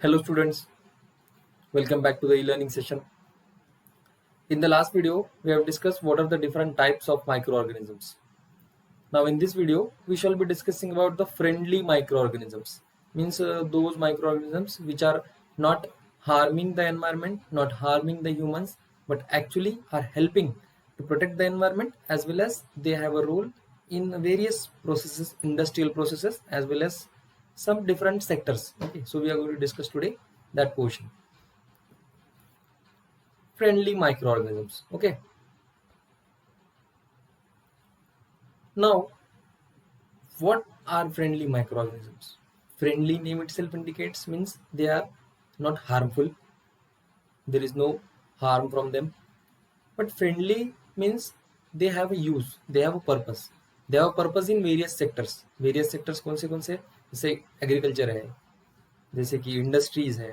Hello students, welcome back to the e-learning session. In the last video, we have discussed what are the different types of microorganisms. Now in this video, we shall be discussing about the friendly microorganisms. Means those microorganisms which are not harming the environment, not harming the humans, but actually are helping to protect the environment, as well as they have a role in various processes, industrial processes, as well as some different sectors. Okay, so we are going to discuss today that portion. Friendly microorganisms. Okay, now what are friendly microorganisms? Friendly name itself indicates means they are not harmful, there is no harm from them, but friendly means they have a use, they have a purpose. They have a purpose in various sectors कौन से जैसे agriculture है, जैसे कि industries है,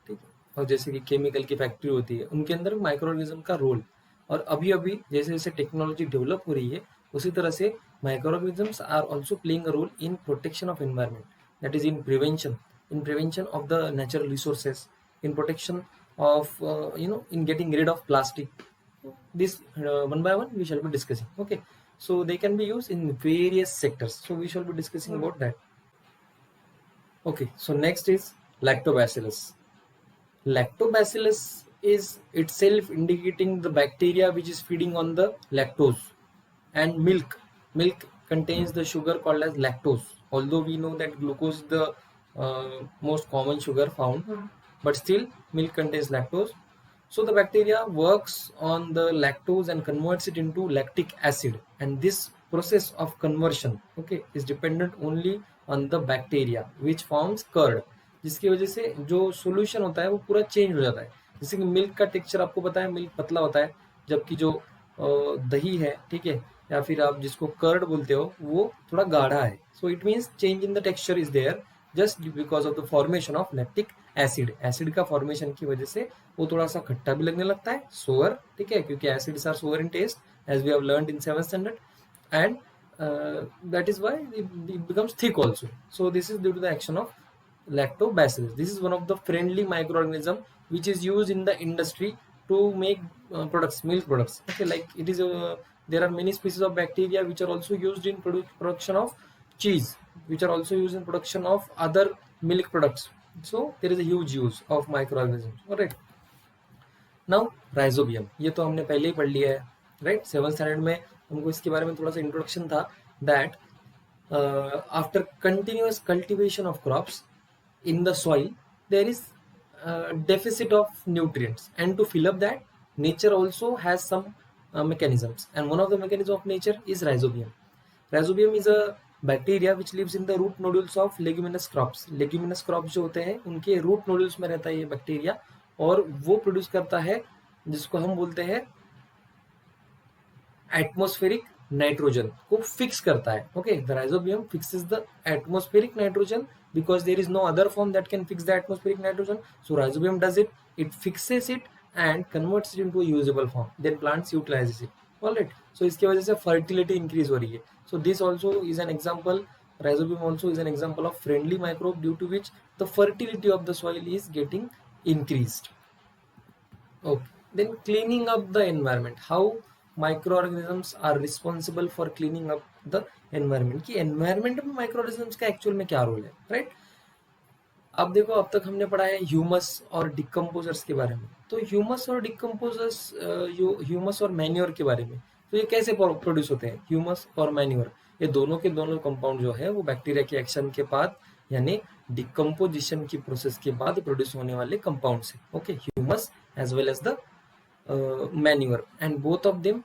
ठीक है, और जैसे कि केमिकल की फैक्ट्री होती है, उनके अंदर माइक्रो ऑर्गेनिज्म का रोल. और अभी अभी जैसे जैसे टेक्नोलॉजी डेवलप हो रही है, उसी तरह से microorganisms are also playing a role in protection of environment, that is in prevention of the natural resources, in protection of in getting rid of plastic. This one by one we shall be discussing. Okay, so they can be used in various sectors, so we shall be discussing about that. Okay, so next is lactobacillus. Lactobacillus is itself indicating the bacteria which is feeding on the lactose. And milk contains the sugar called as lactose, although we know that glucose is the most common sugar found, but still milk contains lactose. So the bacteria works on the lactose and converts it into lactic acid, and this process of conversion, okay, is dependent only on the bacteria which forms curd, जिसकी वजह से जो solution होता है वो पूरा change हो जाता है. जैसे कि मिल्क का टेक्सचर आपको पता है, मिल्क पतला होता है, जबकि जो दही है, ठीक है, या फिर आप जिसको कर्ड बोलते हो, वो थोड़ा गाढ़ा है. So it means change in the texture is there just because of the formation of lactic acid. Acid का फॉर्मेशन की वजह से वो थोड़ा सा खट्टा भी लगने लगता है, सोअर, ठीक है, क्योंकि acids are sour in taste as we have learned in 7th standard, and that is why it becomes thick also. So this is due to the action of lactobacillus. This is one of the friendly microorganism which is used in the industry to make products, milk products. Okay, like it is there are many species of bacteria which are also used in production of cheese, which are also used in production of other milk products. So there is a huge use of microorganisms. All right, now rhizobium, ये तो हमने पहले ही पढ़ लिया है, right. 7th standard में हमको इसके बारे में थोड़ा सा इंट्रोडक्शन था, that after continuous cultivation of crops in the soil there is deficit of nutrients, and to fill up that, nature also has some mechanisms, and one of the mechanisms of nature is rhizobium. Rhizobium is a bacteria which lives in the root nodules of leguminous crops. Leguminous crops जो होते हैं उनके root nodules में रहता है ये bacteria, और वो प्रोड्यूस करता है जिसको हम बोलते हैं एटमॉस्फेरिक नाइट्रोजन को फिक्स करता है. Okay, the rhizobium fixes the atmospheric nitrogen because there is no other form that can fix the atmospheric nitrogen. So rhizobium does it, it fixes it and converts it into a usable form, then plants utilizes it. All right, so इसके वजह से fertility increase हो रही है. So this also is an example, rhizobium also is an example of friendly microbe due to which the fertility of the soil is getting increased. Okay, then cleaning up the environment. How microorganisms are responsible for cleaning up the environment, कि environment में microorganisms का actual में क्या role है, right? अब देखो, अब तक हमने पढ़ा है ह्यूमस और डिकम्पोजर्स के बारे में. तो ह्यूमस और डिकम्पोजर्स, ह्यूमस और मैन्योर के बारे में, तो ये कैसे प्रोड्यूस होते हैं? ह्यूमस और मैन्योर, ये दोनों के दोनों कंपाउंड जो है वो बैक्टीरिया के एक्शन के बाद, यानी डिकम्पोजिशन की प्रोसेस के बाद प्रोड्यूस होने वाले कंपाउंड है. Okay, humus as well as the manure, and both of them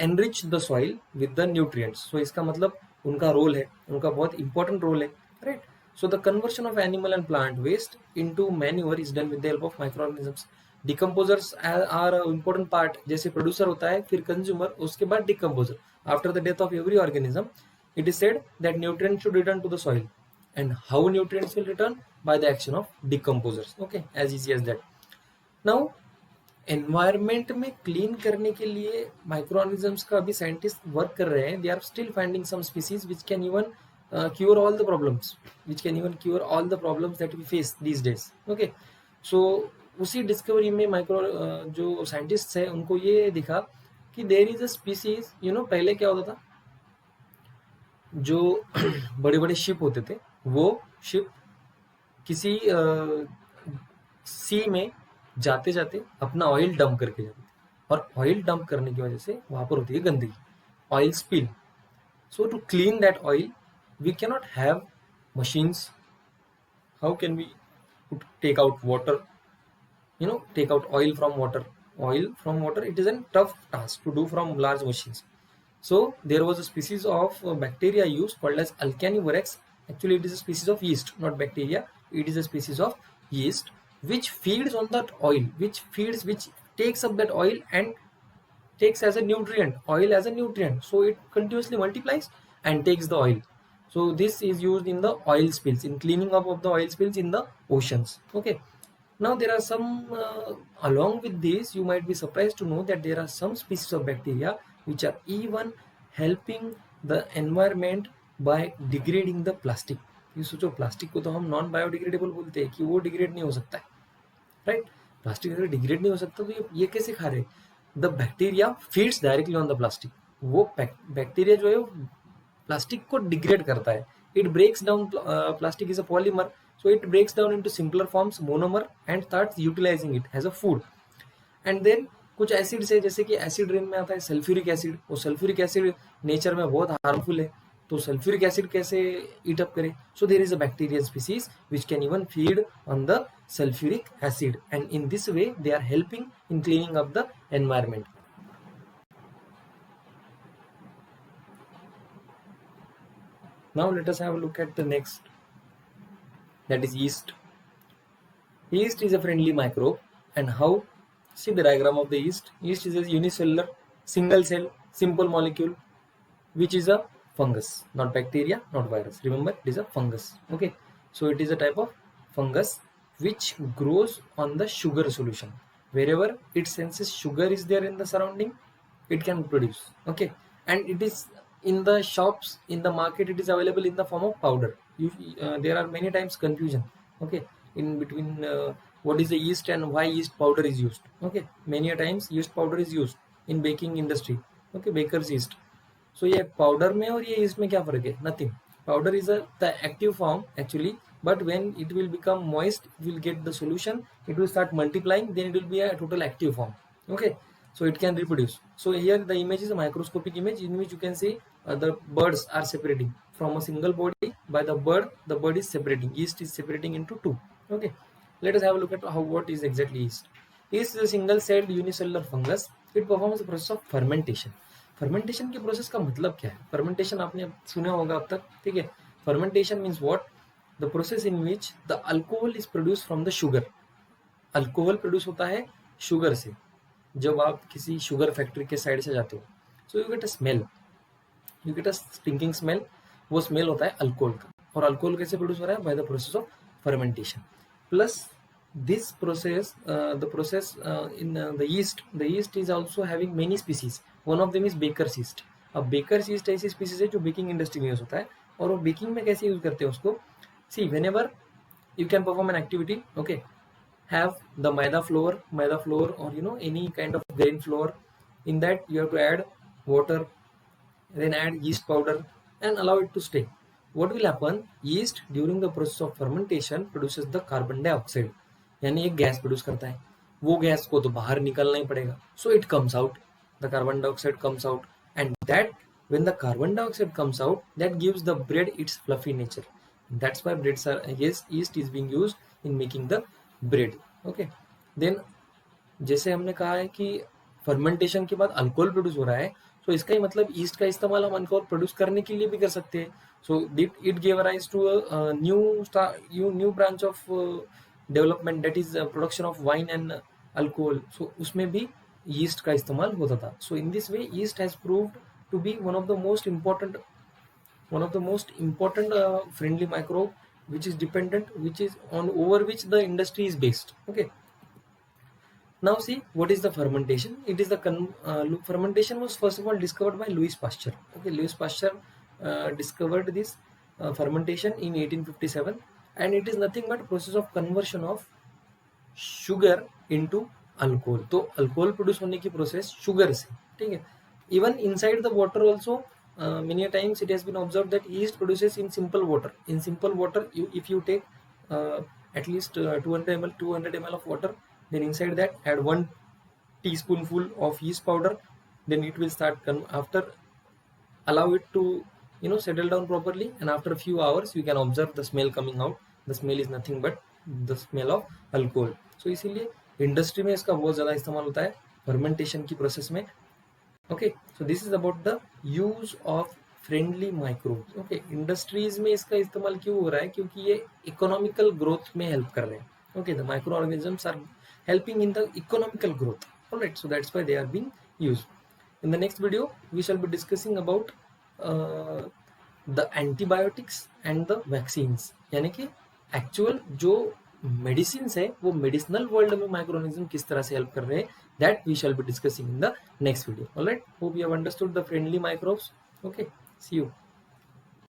enrich the soil with the nutrients. So इसका मतलब उनका रोल है, उनका बहुत इंपॉर्टेंट रोल है, right. So the conversion of animal and plant waste into manure is done with the help of microorganisms. Decomposers are an important part. जैसे producer होता है, फिर कंज्यूमर, उसके बाद decomposer. After the death of every organism, it is said that nutrients should return to the soil. And how nutrients will return? By the action of decomposers. Okay, as easy as that. Now environment में clean करने के लिए micro organisms का अभी scientist work कर रहे हैं. They are still finding some species which can even cure all the problems, which can even cure all the problems that we face these days. Okay, so उसी discovery में micro जो scientist है उनको ये दिखा कि there is a species, you know, पहले क्या होता था, जो बड़े बड़े शिप होते थे वो शिप किसी सी में जाते जाते अपना ऑयल डंप करके जाते थे, और ऑयल डंप करने की वजह से वहां पर होती है गंदगी, oil spill. So to clean that oil, we cannot have machines. How can we take out water? You know, take out oil from water. Oil from water, it is a tough task to do from large machines. So there was a species of bacteria used called as Alcanivorex. Actually, it is a species of yeast, not bacteria. It is a species of yeast which feeds on that oil, which takes up that oil and takes as a nutrient, oil as a nutrient, so it continuously multiplies and takes the oil. So this is used in the oil spills, in cleaning up of the oil spills in the oceans. Okay, now there are some along with this, you might be surprised to know that there are some species of bacteria which are even helping the environment by degrading the plastic. ये सोचो, plastic को तो हम non biodegradable बोलते हैं कि वो degrade नहीं हो सकता है, राइट? प्लास्टिक अगर डिग्रेड नहीं हो सकता तो ये कैसे खा रहे? The bacteria feeds directly on the plastic. वो बैक्टीरिया जो है प्लास्टिक को डिग्रेड करता है. It breaks down, plastic is a polymer, so it breaks down into simpler forms, monomer, and starts utilizing it as a food. And then कुछ acids है, जैसे कि एसिड रेन में आता है सल्फ्यूरिक एसिड. वो सल्फ्यूरिक एसिड नेचर में बहुत हार्मफुल है, तो सल्फ्यूरिक एसिड कैसे ईट अप करे? So there is a bacterial species which can even feed on the sulphuric acid, and in this way they are helping in cleaning up the environment. Now let us have a look at the next, that is yeast. Yeast is a friendly microbe, and how? See the diagram of the yeast. Yeast is a unicellular, single cell, simple molecule, which is a fungus, not bacteria, not virus. Remember, it is a fungus. Okay, so it is a type of fungus which grows on the sugar solution. Wherever it senses sugar is there in the surrounding, it can produce. Okay, and it is in the shops, in the market, it is available in the form of powder. There are many times confusion, okay, in between what is the yeast and why yeast powder is used. Okay, many a times yeast powder is used in baking industry. Okay, baker's yeast. So ये powder में और ये yeast में क्या फर्क है? Nothing. Powder is the active form actually, but when it will become moist, it will get the solution, it will start multiplying, then it will be a total active form. Okay, so it can reproduce. So here the image is a microscopic image in which you can see the birds are separating from a single body. By the bird is separating, yeast is separating into two. Okay, let us have a look at what is exactly yeast. Yeast is a single celled unicellular fungus. It performs the process of fermentation. Fermentation के process का मतलब क्या है? Fermentation आपने सुना होगा अब तक, ठीक है? Fermentation means what? The process in which the alcohol is produce from the sugar. Alcohol produce होता है शुगर से. जब आप किसी शुगर फैक्ट्री के साइड से जाते हो, so you get a smell, you get a stinking smell. वो स्मेल होता है अल्कोहल का. और अल्कोहल कैसे प्रोड्यूस हो रहा है? By the process of fermentation. Plus this process, the process in the yeast is also having many species. One of them is baker's yeast. अब baker's yeast ऐसी species है जो baking industry में use होता है. और वो baking में कैसे यूज करते हैं उसको? See, whenever you can perform an activity, okay, have the maida flour or you know any kind of grain flour. In that you have to add water, then add yeast powder and allow it to stay. What will happen? Yeast during the process of fermentation produces the carbon dioxide, यानी एक gas produce करता है. वो gas को तो बाहर निकलना ही पड़ेगा. So it comes out, the carbon dioxide comes out, and that when the carbon dioxide comes out, that gives the bread its fluffy nature. That's why breads are, yes, yeast is being used in making the bread. Okay, then जैसे हमने कहा है कि fermentation के बाद alcohol produce हो रहा है, तो इसका ही मतलब ईस्ट का इस्तेमाल हम अल्कोहल प्रोड्यूस करने के लिए भी कर सकते हैं. So it give rise to new branch of development, that is production of wine and alcohol. So उसमें भी यीस्ट का इस्तेमाल होता था. So in this way yeast has proved to be one of the most important friendly microbe which is dependent, which is on over which the industry is based. Okay, now see what is the fermentation. It is the fermentation was first of all discovered by Louis Pasteur. Okay, Louis Pasteur discovered this fermentation in 1857, and it is nothing but process of conversion of sugar into alcohol. तो alcohol produce होने की process sugar से, ठीक है. Even inside the water also many times it has been observed that yeast produces in simple water. In simple water, if you take at least 200 ml of water, then inside that add 1 teaspoonful of yeast powder, then it will start after allow it to settle down properly, and after a few hours you can observe the smell coming out. The smell is nothing but the smell of alcohol. So इसीलिए industry में इसका बहुत ज़्यादा इस्तेमाल होता है fermentation की process में. Okay, so this is about the use of friendly microbes. Okay, industries में इसका इस्तेमाल क्यों हो रहा है? क्योंकि ये इकोनॉमिकल ग्रोथ में हेल्प कर रहे हैं. Okay, the microorganisms are helping in the economical growth. All right, so that's why they are being used. In the next video we shall be discussing about the antibiotics and the vaccines, यानी कि actual जो medicine है वो medicinal world में microorganism किस तरह से help कर रहे हैं, that we shall be discussing in the next video. Alright, hope you have understood the friendly microbes. Okay, see you.